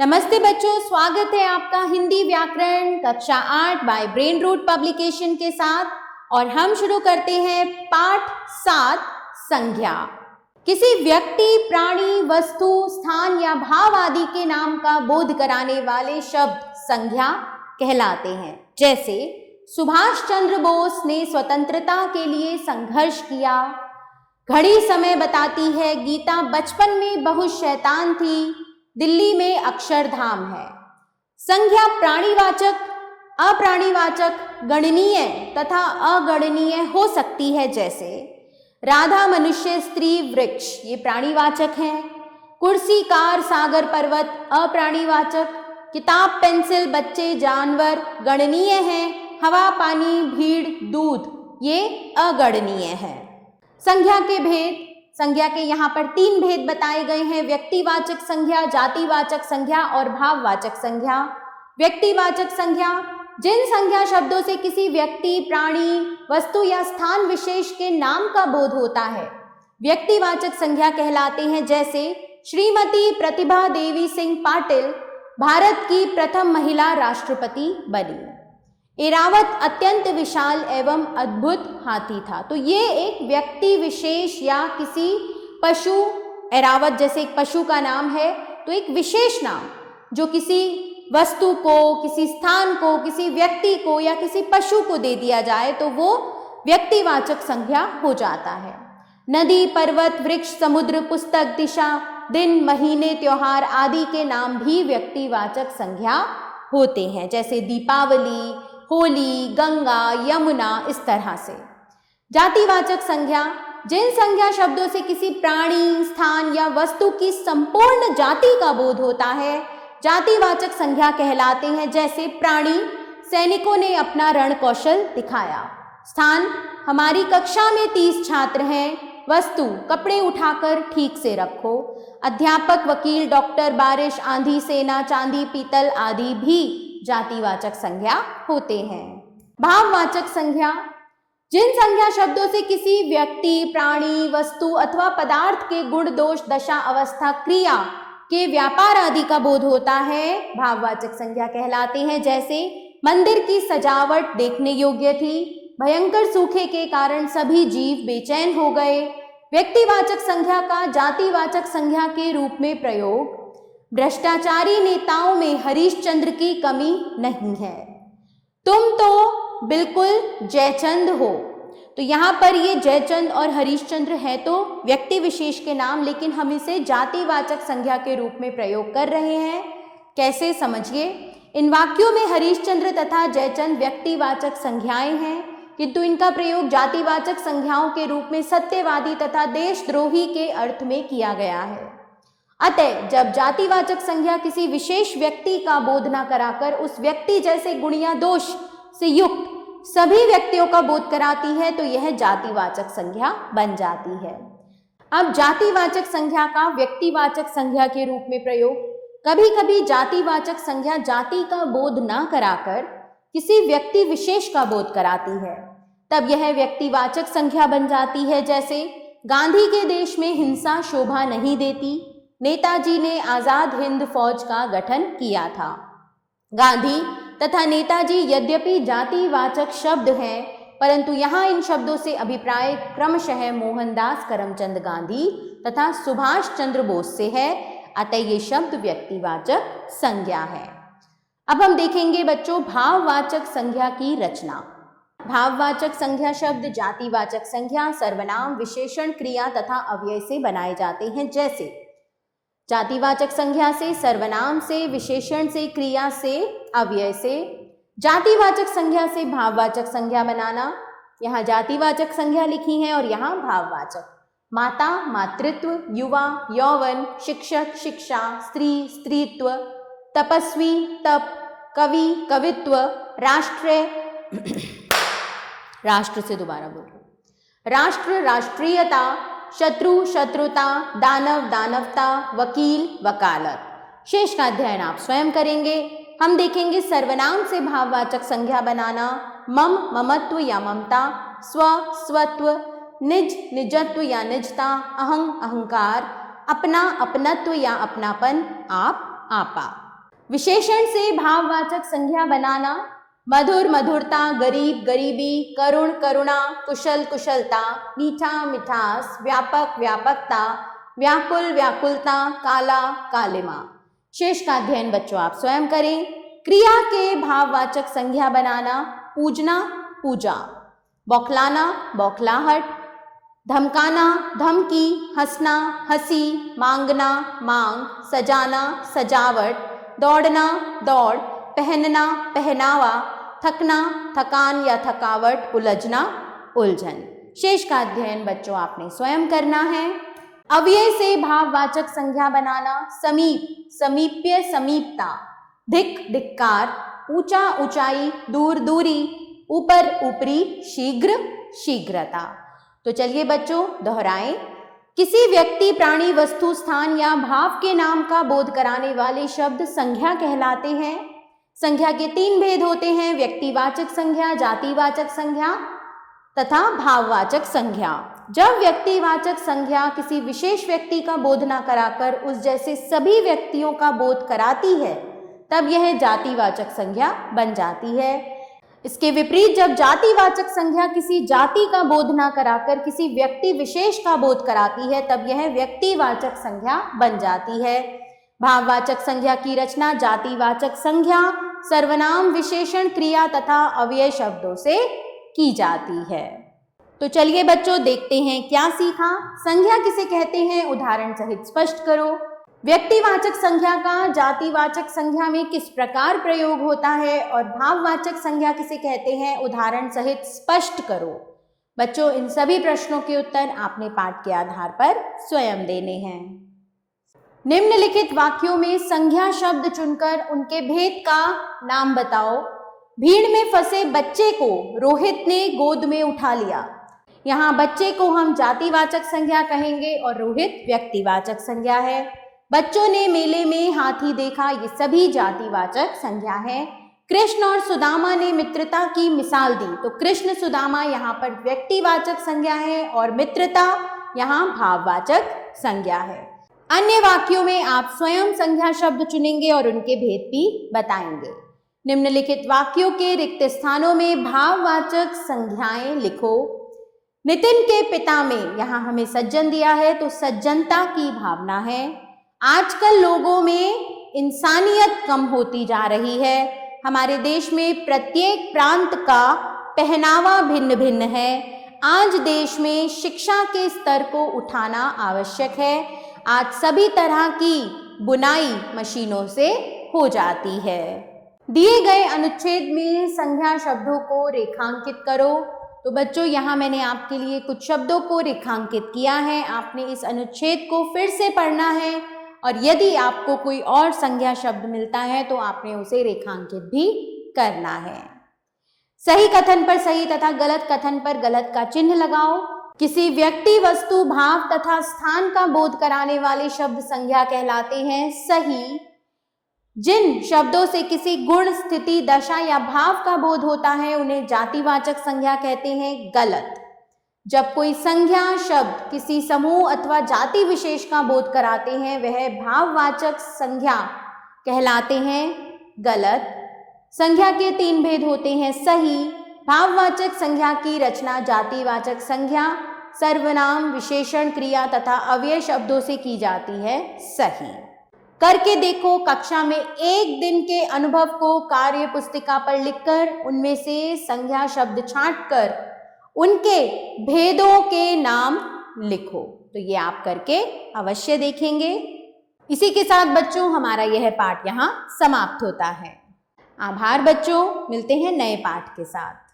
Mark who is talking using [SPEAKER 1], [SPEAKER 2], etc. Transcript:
[SPEAKER 1] नमस्ते बच्चों, स्वागत है आपका हिंदी व्याकरण कक्षा 8 बाय ब्रेन रूट पब्लिकेशन के साथ। और हम शुरू करते हैं पाठ 7 संज्ञा। किसी व्यक्ति, प्राणी, वस्तु, स्थान या भाव आदि के नाम का बोध कराने वाले शब्द संज्ञा कहलाते हैं। जैसे सुभाष चंद्र बोस ने स्वतंत्रता के लिए संघर्ष किया, घड़ी समय बताती है, गीता बचपन में बहुत शैतान थी, दिल्ली में अक्षरधाम है। संज्ञा प्राणीवाचक, अप्राणीवाचक, गणनीय तथा अगणनीय हो सकती है। जैसे राधा, मनुष्य, स्त्री, वृक्ष, ये प्राणीवाचक हैं। कुर्सी, कार, सागर, पर्वत अप्राणीवाचक। किताब, पेंसिल, बच्चे, जानवर गणनीय हैं। हवा, पानी, भीड़, दूध ये अगणनीय है। संज्ञा के भेद, संज्ञा के यहाँ पर 3 भेद बताए गए हैं: व्यक्तिवाचक संज्ञा, जातिवाचक संज्ञा और भाववाचक संज्ञा। व्यक्तिवाचक संज्ञा जिन संज्ञा शब्दों से किसी व्यक्ति, प्राणी, वस्तु या स्थान विशेष के नाम का बोध होता है, व्यक्तिवाचक संज्ञा कहलाते हैं। जैसे श्रीमती प्रतिभा देवी सिंह पाटिल भारत की प्रथम महिला राष्ट्रपति बनी। एरावत अत्यंत विशाल एवं अद्भुत हाथी था। तो ये एक व्यक्ति विशेष या किसी पशु, एरावत जैसे एक पशु का नाम है, तो एक विशेष नाम जो किसी वस्तु को, किसी स्थान को, किसी व्यक्ति को या किसी पशु को दे दिया जाए तो वो व्यक्तिवाचक संज्ञा हो जाता है। नदी, पर्वत, वृक्ष, समुद्र, पुस्तक, दिशा, दिन, महीने, त्योहार आदि के नाम भी व्यक्तिवाचक संज्ञा होते हैं। जैसे दीपावली, होली, गंगा, यमुना, इस तरह से। जातिवाचक संज्ञा जिन संज्ञा शब्दों से किसी प्राणी, स्थान या वस्तु की संपूर्ण जाति का बोध होता है, जातिवाचक संज्ञा कहलाते हैं। जैसे प्राणी, सैनिकों ने अपना रण कौशल दिखाया। स्थान, हमारी कक्षा में 30 छात्र हैं। वस्तु, कपड़े उठाकर ठीक से रखो। अध्यापक, वकील, डॉक्टर, बारिश, आंधी, सेना, चांदी, पीतल आदि भी जातिवाचक संज्ञा होते हैं। भाववाचक संज्ञा जिन संज्ञा शब्दों से किसी व्यक्ति, प्राणी, वस्तु अथवा पदार्थ के गुण, दोष, दशा, अवस्था, क्रिया के व्यापार आदि का बोध होता है, भाववाचक संज्ञा कहलाते हैं। जैसे मंदिर की सजावट देखने योग्य थी, भयंकर सूखे के कारण सभी जीव बेचैन हो गए। व्यक्तिवाचक संज्ञा का जातिवाचक संज्ञा के रूप में प्रयोग, भ्रष्टाचारी नेताओं में हरीशचंद्र की कमी नहीं है। तुम तो बिल्कुल जयचंद हो। तो यहाँ पर ये जयचंद और हरीशचंद्र है तो व्यक्ति विशेष के नाम, लेकिन हम इसे जातिवाचक संज्ञा के रूप में प्रयोग कर रहे हैं। कैसे, समझिए। इन वाक्यों में हरीशचंद्र तथा जयचंद व्यक्तिवाचक संज्ञाएं हैं, किंतु इनका प्रयोग जातिवाचक संज्ञाओं के रूप में सत्यवादी तथा देशद्रोही के अर्थ में किया गया है। अतः जब जातिवाचक संज्ञा किसी विशेष व्यक्ति का बोध न कराकर उस व्यक्ति जैसे गुण या दोष से युक्त सभी व्यक्तियों का बोध कराती है तो यह जातिवाचक संज्ञा बन जाती है। अब जातिवाचक संज्ञा का व्यक्तिवाचक संज्ञा के रूप में प्रयोग, कभी कभी जातिवाचक संज्ञा जाति का बोध न कराकर किसी व्यक्ति विशेष का बोध कराती है, तब यह व्यक्तिवाचक संज्ञा बन जाती है। जैसे गांधी के देश में हिंसा शोभा नहीं देती, नेताजी ने आजाद हिंद फौज का गठन किया था। गांधी तथा नेताजी यद्यपि जातिवाचक शब्द हैं, परंतु यहाँ इन शब्दों से अभिप्राय क्रमशः मोहनदास करमचंद गांधी तथा सुभाष चंद्र बोस से है, अतः ये शब्द व्यक्तिवाचक संज्ञा है। अब हम देखेंगे बच्चों भाववाचक संज्ञा की रचना। भाववाचक संज्ञा शब्द जातिवाचक संज्ञा, सर्वनाम, विशेषण, क्रिया तथा अव्यय से बनाए जाते हैं। जैसे जातिवाचक संज्ञा से, सर्वनाम से, विशेषण से, क्रिया से, अव्यय से। जातिवाचक संज्ञा से भाववाचक संज्ञा बनाना, यहाँ जातिवाचक संज्ञा लिखी है और यहाँ भाववाचक। माता, मातृत्व, युवा, यौवन, शिक्षक, शिक्षा, स्त्री, स्त्रीत्व, तपस्वी, तप, कवि, कवित्व, राष्ट्र, राष्ट्र से दोबारा बोलो, राष्ट्र, राष्ट्रीयता, शत्रु, शत्रुता, दानव, दानवता, वकील, वकालत। शेष का अध्ययन आप स्वयं करेंगे। हम देखेंगे सर्वनाम से भाववाचक संज्ञा बनाना, मम, ममत्व या ममता, स्व, स्वत्व, निज, निजत्व या निजता, अहं, अहंकार, अपना, अपनत्व या अपनापन, आप, आपा। विशेषण से भाववाचक संज्ञा बनाना, मधुर मधुरता, गरीब गरीबी, करुण करुणा, कुशल कुशलता, मीठा मिठास, व्यापक व्यापकता, व्याकुल व्याकुलता, काला कालिमा। शेष का अध्ययन बच्चों आप स्वयं करें। क्रिया के भाववाचक संज्ञा बनाना, पूजना पूजा, बौखलाना बौखलाहट, धमकाना धमकी, हंसना हंसी, मांगना मांग, सजाना सजावट, दौड़ना दौड़, पहनना पहनावा, थकना थकान या थकावट, उलझना उलझन। शेष का अध्ययन बच्चों आपने स्वयं करना है। अव्यय से भाववाचक संज्ञा बनाना, समीप समीप्य समीपता, धिक धिक्कार, ऊंचा ऊंचाई, दूर दूरी, ऊपर ऊपरी, शीघ्र शीघ्रता। तो चलिए बच्चों दोहराएं। किसी व्यक्ति प्राणी वस्तु स्थान या भाव के नाम का बोध कराने वाले शब्द संज्ञा कहलाते हैं। संज्ञा के 3 भेद होते हैं, व्यक्तिवाचक संज्ञा, जातिवाचक संज्ञा तथा भाववाचक संज्ञा। जब व्यक्तिवाचक संज्ञा किसी विशेष व्यक्ति का बोध न कराकर उस जैसे सभी व्यक्तियों का बोध कराती है तब यह जातिवाचक संज्ञा बन जाती है। इसके विपरीत जब जातिवाचक संज्ञा किसी जाति का बोध न कराकर किसी व्यक्ति विशेष का बोध कराती है तब यह व्यक्तिवाचक संज्ञा बन जाती है। भाववाचक संज्ञा की रचना जातिवाचक संज्ञा, सर्वनाम, विशेषण, क्रिया तथा अव्यय शब्दों से की जाती है। तो चलिए बच्चों देखते हैं क्या सीखा। संज्ञा किसे कहते हैं उदाहरण सहित स्पष्ट करो। व्यक्तिवाचक संज्ञा का जातिवाचक संज्ञा में किस प्रकार प्रयोग होता है और भाववाचक संज्ञा किसे कहते हैं उदाहरण सहित स्पष्ट करो। बच्चों इन सभी प्रश्नों के उत्तर आपने पाठ के आधार पर स्वयं देने हैं। निम्नलिखित वाक्यों में संज्ञा शब्द चुनकर उनके भेद का नाम बताओ। भीड़ में फंसे बच्चे को रोहित ने गोद में उठा लिया। यहाँ बच्चे को हम जातिवाचक संज्ञा कहेंगे और रोहित व्यक्तिवाचक संज्ञा है। बच्चों ने मेले में हाथी देखा, ये सभी जातिवाचक संज्ञा है। कृष्ण और सुदामा ने मित्रता की मिसाल दी, तो कृष्ण सुदामा यहाँ पर व्यक्तिवाचक संज्ञा है और मित्रता यहाँ भाववाचक संज्ञा है। अन्य वाक्यों में आप स्वयं संज्ञा शब्द चुनेंगे और उनके भेद भी बताएंगे। निम्नलिखित वाक्यों के रिक्त स्थानों में भाववाचक संज्ञाएं लिखो। नितिन के पिता में, यहाँ हमें सज्जन दिया है तो सज्जनता की भावना है। आजकल लोगों में इंसानियत कम होती जा रही है। हमारे देश में प्रत्येक प्रांत का पहनावा भिन्न भिन्न है। आज देश में शिक्षा के स्तर को उठाना आवश्यक है। आज सभी तरह की बुनाई मशीनों से हो जाती है। दिए गए अनुच्छेद में संज्ञा शब्दों को रेखांकित करो। तो बच्चों यहाँ मैंने आपके लिए कुछ शब्दों को रेखांकित किया है। आपने इस अनुच्छेद को फिर से पढ़ना है और यदि आपको कोई और संज्ञा शब्द मिलता है तो आपने उसे रेखांकित भी करना है। सही कथन पर सही तथा गलत कथन पर गलत का चिन्ह लगाओ। किसी व्यक्ति, वस्तु, भाव तथा स्थान का बोध कराने वाले शब्द संज्ञा कहलाते हैं सही। जिन शब्दों से किसी गुण, स्थिति, दशा या भाव का बोध होता है उन्हें जातिवाचक संज्ञा कहते हैं गलत। जब कोई संज्ञा शब्द किसी समूह अथवा जाति विशेष का बोध कराते हैं वह भाववाचक संज्ञा कहलाते हैं गलत। संज्ञा के 3 भेद होते हैं सही। भाववाचक संज्ञा की रचना जातिवाचक संज्ञा, सर्वनाम, विशेषण, क्रिया तथा अव्यय शब्दों से की जाती है सही। करके देखो। कक्षा में 1 दिन के अनुभव को कार्य पुस्तिका पर लिखकर उनमें से संज्ञा शब्द छांटकर उनके भेदों के नाम लिखो। तो ये आप करके अवश्य देखेंगे। इसी के साथ बच्चों हमारा यह पाठ यहाँ समाप्त होता है। आभार बच्चों, मिलते हैं नए पाठ के साथ।